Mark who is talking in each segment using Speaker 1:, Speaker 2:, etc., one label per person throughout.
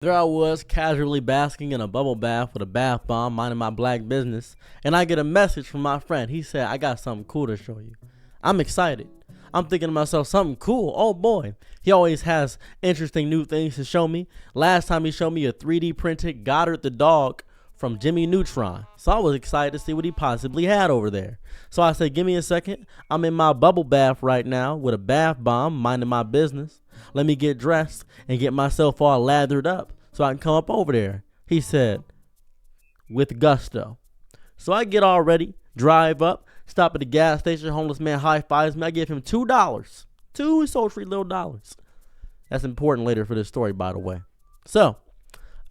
Speaker 1: There I was, casually basking in a bubble bath with a bath bomb, minding my black business, and I get a message from my friend. He said, I got something cool to show you. I'm excited. I'm thinking to myself, something cool? Oh boy. He always has interesting new things to show me. Last time he showed me a 3D printed Goddard the dog from Jimmy Neutron. So I was excited to see what he possibly had over there. So I said, give me a second. I'm in my bubble bath right now with a bath bomb, minding my business. Let me get dressed and get myself all lathered up so I can come up over there. He said, with gusto. So I get all ready, drive up, stop at the gas station. Homeless man high fives me. I give him $2. Two sultry little dollars. That's important later for this story, by the way. So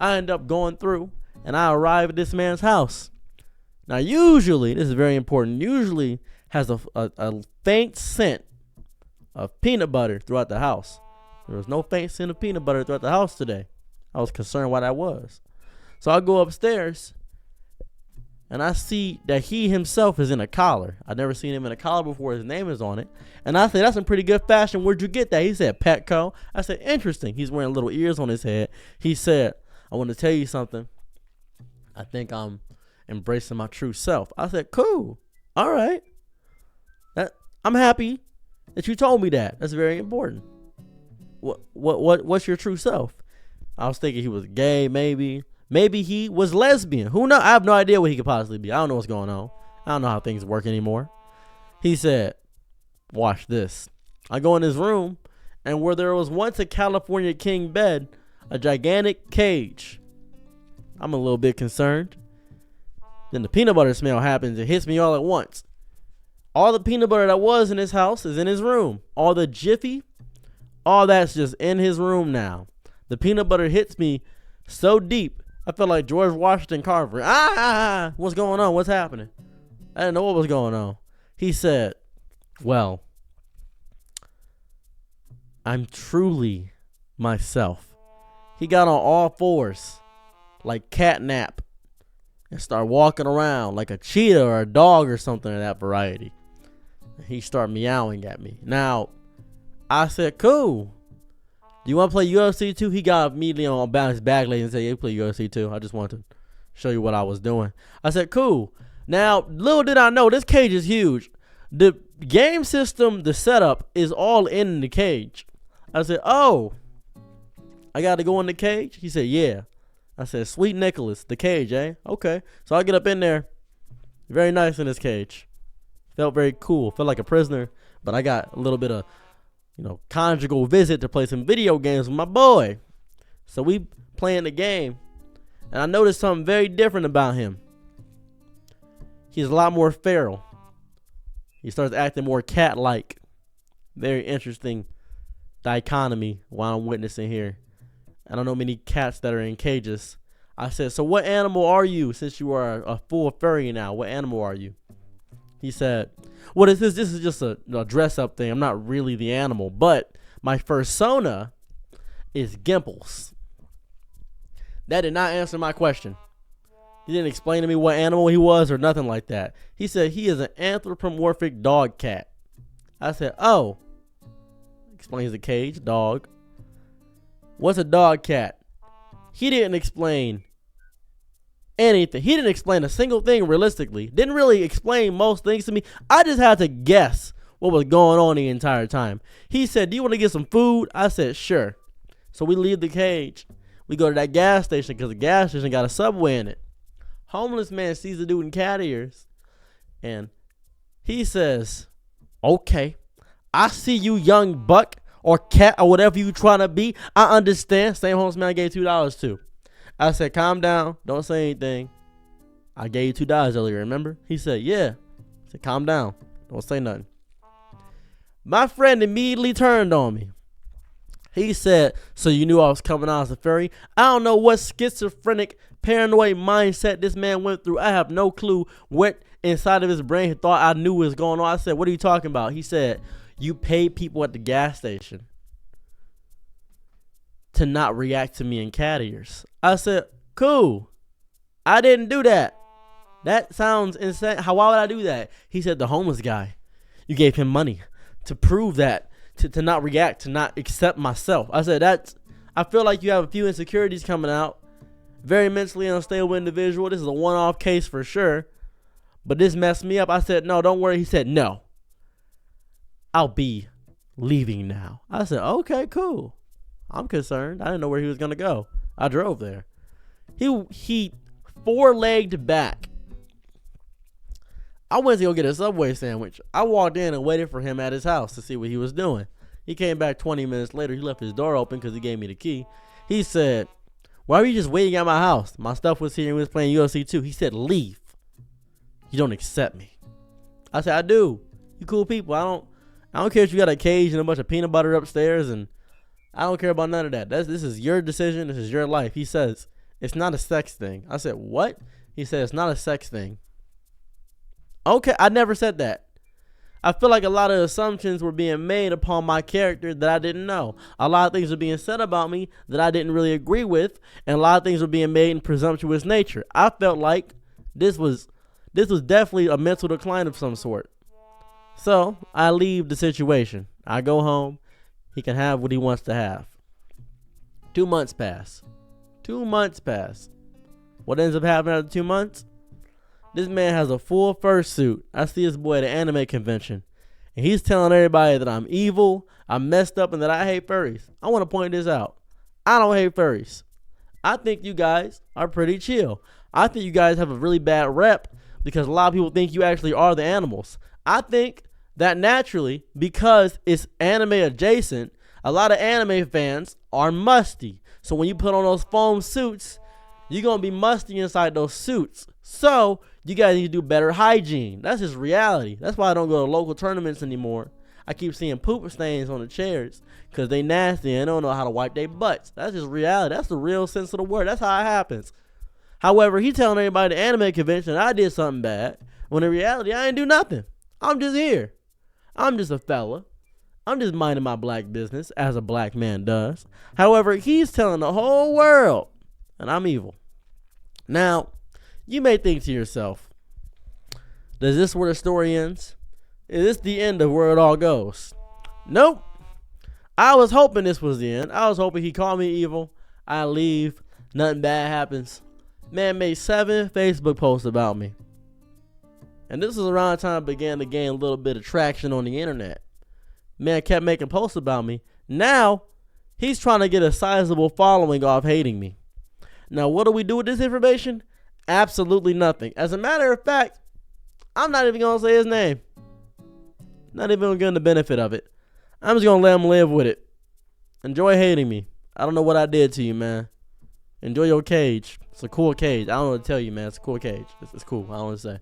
Speaker 1: I end up going through and I arrive at this man's house. Now, usually, this is very important, usually has a faint scent of peanut butter throughout the house. There was no faint scent of peanut butter throughout the house today. I was concerned why that was. So I go upstairs and I see that he himself is in a collar. I've never seen him in a collar before. His name is on it. And I said, that's in pretty good fashion. Where'd you get that? He said, Petco. I said, interesting. He's wearing little ears on his head. He said, I want to tell you something. I think I'm embracing my true self. I said, cool. All right. I'm happy that you told me that. That's very important. What's your true self? I was thinking he was gay, maybe. Maybe he was lesbian. Who knows? I have no idea what he could possibly be. I don't know what's going on. I don't know how things work anymore. He said, watch this. I go in his room, and where there was once a California king bed, a gigantic cage. I'm a little bit concerned. Then the peanut butter smell happens. It hits me all at once. All the peanut butter that was in his house is in his room. All the Jiffy, all that's just in his room now. The peanut butter hits me so deep, I felt like George Washington Carver. What's going on? What's happening? I didn't know what was going on. He said, well, I'm truly myself. He got on all fours, like catnap, and start walking around like a cheetah or a dog or something of that variety. He started meowing at me. Now, I said, cool. Do you want to play UFC 2? He got immediately on his back leg and said, yeah, you play UFC 2. I just wanted to show you what I was doing. I said, cool. Now, little did I know, this cage is huge. The game system, the setup, is all in the cage. I said, oh, I got to go in the cage? He said, yeah. I said, sweet Nicholas, the cage, eh? Okay. So I get up in there. Very nice in this cage. Felt very cool. Felt like a prisoner. But I got a little bit of, conjugal visit to play some video games with my boy. So we playing the game. And I noticed something very different about him. He's a lot more feral. He starts acting more cat-like. Very interesting dichotomy while I'm witnessing here. I don't know many cats that are in cages. I said, so what animal are you since you are a full furry now? What animal are you? He said, well, this is just a dress-up thing. I'm not really the animal, but my fursona is Gimples. That did not answer my question. He didn't explain to me what animal he was or nothing like that. He said he is an anthropomorphic dog cat. I said, oh. Explains the cage, dog. What's a dog cat? He didn't explain anything. He didn't explain a single thing realistically. Didn't really explain most things to me. I just had to guess what was going on the entire time. He said, do you want to get some food? I said, sure. So we leave the cage. We go to that gas station because the gas station got a Subway in it. Homeless man sees the dude in cat ears. And he says, okay, I see you, young buck or cat or whatever you trying to be. I understand. Same homeless man I gave $2 to. I said, calm down. Don't say anything. I gave you $2 earlier, remember? He said, yeah. I said, calm down. Don't say nothing. My friend immediately turned on me. He said, so you knew I was coming out as a furry? I don't know what schizophrenic, paranoid mindset this man went through. I have no clue what inside of his brain he thought I knew was going on. I said, what are you talking about? He said, you paid people at the gas station to not react to me in cat ears. I said, cool. I didn't do that. That sounds insane. Why would I do that? He said, the homeless guy. You gave him money to prove that, to not react, to not accept myself. I said, I feel like you have a few insecurities coming out. Very mentally unstable individual. This is a one-off case for sure. But this messed me up. I said, no, don't worry. He said, no. I'll be leaving now. I said, okay, cool. I'm concerned. I didn't know where he was going to go. I drove there. He four-legged back. I went to go get a Subway sandwich. I walked in and waited for him at his house to see what he was doing. He came back 20 minutes later. He left his door open because he gave me the key. He said, why were you just waiting at my house? My stuff was here and we was playing UFC 2. He said, leave. You don't accept me. I said, I do. You cool people. I don't care if you got a cage and a bunch of peanut butter upstairs, and I don't care about none of that. This is your decision. This is your life. He says, it's not a sex thing. I said, what? He said, it's not a sex thing. Okay, I never said that. I feel like a lot of assumptions were being made upon my character that I didn't know. A lot of things were being said about me that I didn't really agree with, and a lot of things were being made in presumptuous nature. I felt like this was definitely a mental decline of some sort. So I leave the situation. I go home. He can have what he wants to have. 2 months pass. 2 months pass. What ends up happening after 2 months? This man has a full fursuit. I see this boy at an anime convention, and he's telling everybody that I'm evil, I'm messed up, and that I hate furries. I want to point this out. I don't hate furries. I think you guys are pretty chill. I think you guys have a really bad rep because a lot of people think you actually are the animals. I think that naturally, because it's anime adjacent, a lot of anime fans are musty. So when you put on those foam suits, you're going to be musty inside those suits. So you guys need to do better hygiene. That's just reality. That's why I don't go to local tournaments anymore. I keep seeing poop stains on the chairs because they nasty and don't know how to wipe their butts. That's just reality. That's the real sense of the word. That's how it happens. However, he telling everybody at the anime convention I did something bad, when in reality I ain't do nothing. I'm just here. I'm just a fella. I'm just minding my black business as a black man does. However, he's telling the whole world and I'm evil. Now, you may think to yourself, is this where the story ends? Is this the end of where it all goes? Nope. I was hoping this was the end. I was hoping he called me evil. I leave. Nothing bad happens. Man made 7 Facebook posts about me. And this is around the time I began to gain a little bit of traction on the internet. Man kept making posts about me. Now, he's trying to get a sizable following off hating me. Now, what do we do with this information? Absolutely nothing. As a matter of fact, I'm not even going to say his name. Not even going to get the benefit of it. I'm just going to let him live with it. Enjoy hating me. I don't know what I did to you, man. Enjoy your cage. It's a cool cage. I don't know what to tell you, man. It's a cool cage. It's cool. I don't know what to say.